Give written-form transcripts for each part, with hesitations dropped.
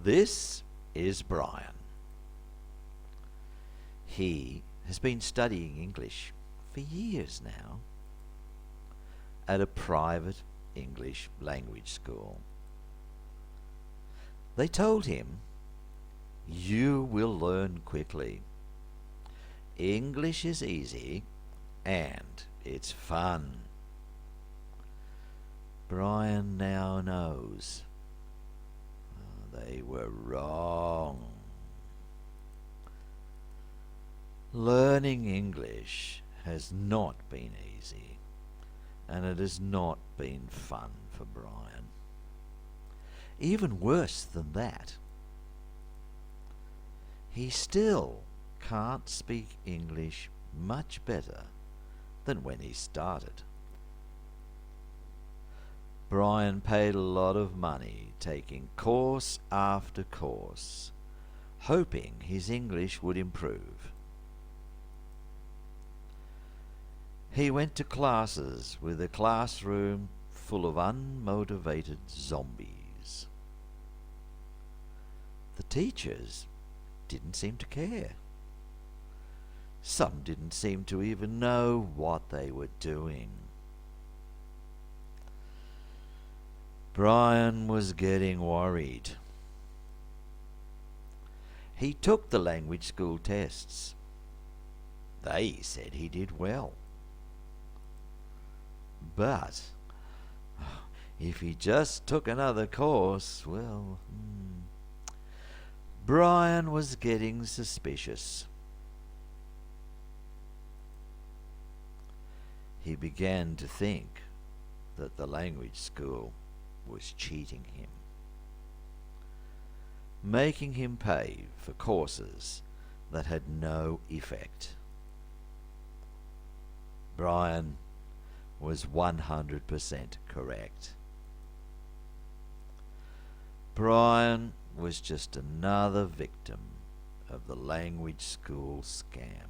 This is Brian. He has been studying English for years now at a private English language school. They told him, "You will learn quickly. English is easy and it's fun." Brian now knows they were wrong. Learning English has not been easy, and it has not been fun for Brian. Even worse than that, he still can't speak English much better than when he started. Brian paid a lot of money taking course after course, hoping his English would improve. He went to classes with a classroom full of unmotivated zombies. The teachers didn't seem to care. Some didn't seem to even know what they were doing. Brian was getting worried. He took the language school tests. They said he did well. But if he just took another course, Brian was getting suspicious. He began to think that the language school was cheating him, making him pay for courses that had no effect. Brian was 100% correct. Brian was just another victim of the language school scam.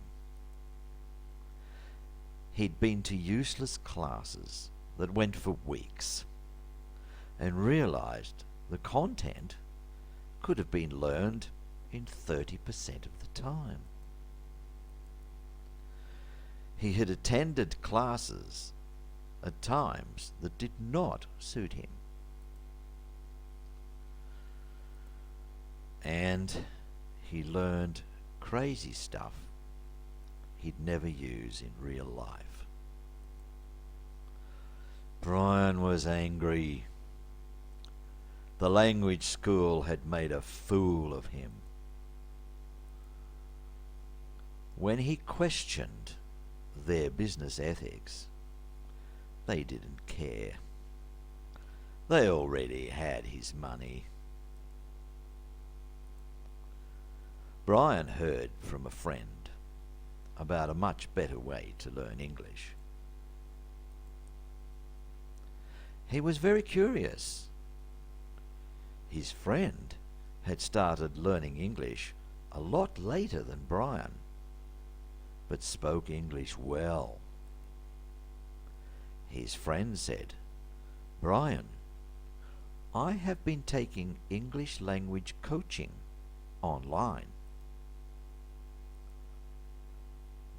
He'd been to useless classes that went for weeks and realized the content could have been learned in 30% of the time. He had attended classes at times that did not suit him. And he learned crazy stuff he'd never use in real life. Brian was angry. The language school had made a fool of him. When he questioned their business ethics, they didn't care. They already had his money. Brian heard from a friend about a much better way to learn English. He was very curious. His friend had started learning English a lot later than Brian, but spoke English well. His friend said, "Brian, I have been taking English language coaching online."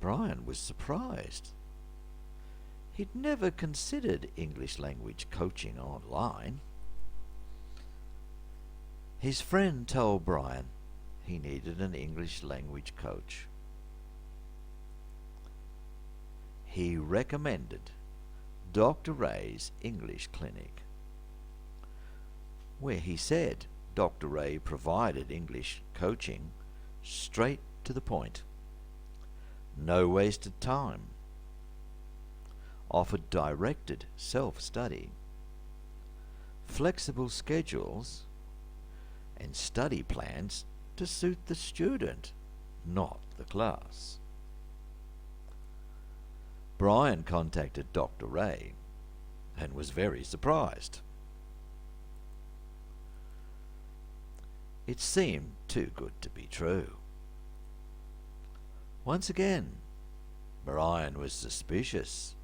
Brian was surprised. He'd never considered English language coaching online. His friend told Brian he needed an English language coach. He recommended Dr. Ray's English Clinic, where he said Dr. Ray provided English coaching straight to the point, no wasted time, offered directed self-study, flexible schedules, and study plans to suit the student, not the class. Brian contacted Dr. Ray and was very surprised. It seemed too good to be true. Once again, Brian was suspicious.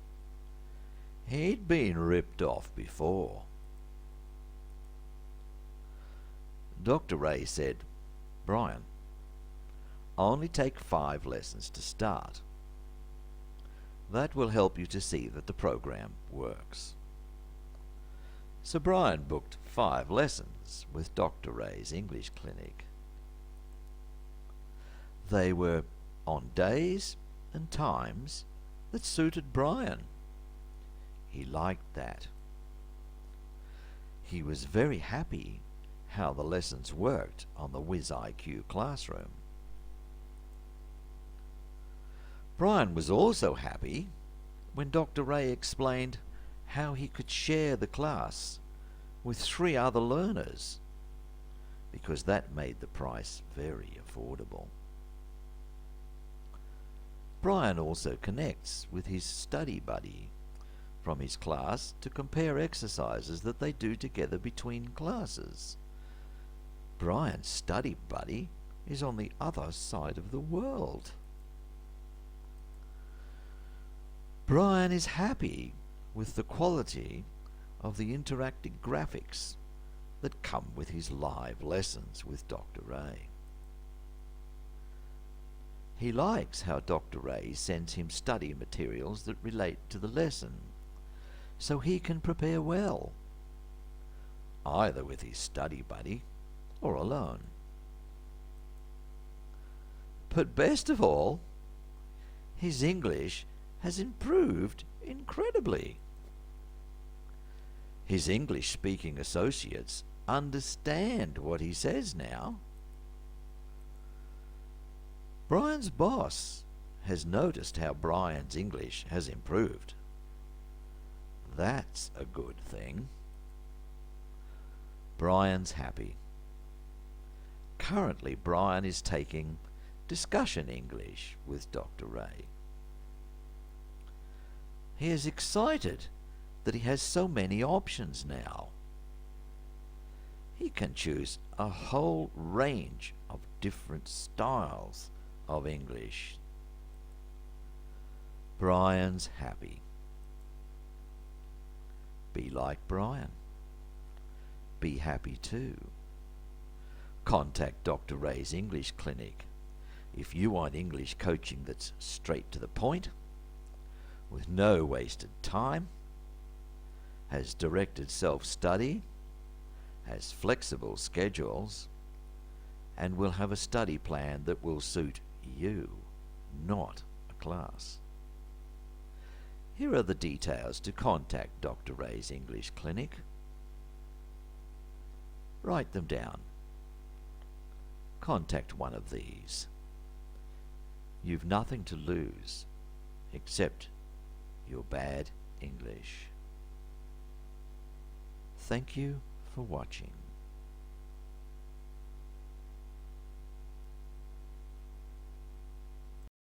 He'd been ripped off before. Dr. Ray said, "Brian, only take 5 lessons to start. That will help you to see that the program works." So Brian booked 5 lessons with Dr. Ray's English clinic. They were on days and times that suited Brian. He liked that. He was very happy how the lessons worked on the WizIQ classroom. Brian was also happy when Dr. Ray explained how he could share the class with 3 other learners, because that made the price very affordable. Brian also connects with his study buddy from his class to compare exercises that they do together between classes. Brian's study buddy is on the other side of the world. Brian is happy with the quality of the interactive graphics that come with his live lessons with Dr. Ray. He likes how Dr. Ray sends him study materials that relate to the lesson, so he can prepare well, either with his study buddy or alone. But best of all, his English has improved incredibly. His English-speaking associates understand what he says now. Brian's boss has noticed how Brian's English has improved. That's a good thing. Brian's happy. Currently, Brian is taking discussion English with Dr. Ray. He is excited that he has so many options now. He can choose a whole range of different styles of English. Brian's happy. Be like Brian. Be happy too. Contact Dr. Ray's English Clinic if you want English coaching that's straight to the point, with no wasted time, has directed self-study, has flexible schedules, and will have a study plan that will suit you, not a class. Here are the details to contact Dr. Ray's English Clinic. Write them down. Contact one of these. You've nothing to lose except your bad English. Thank you for watching.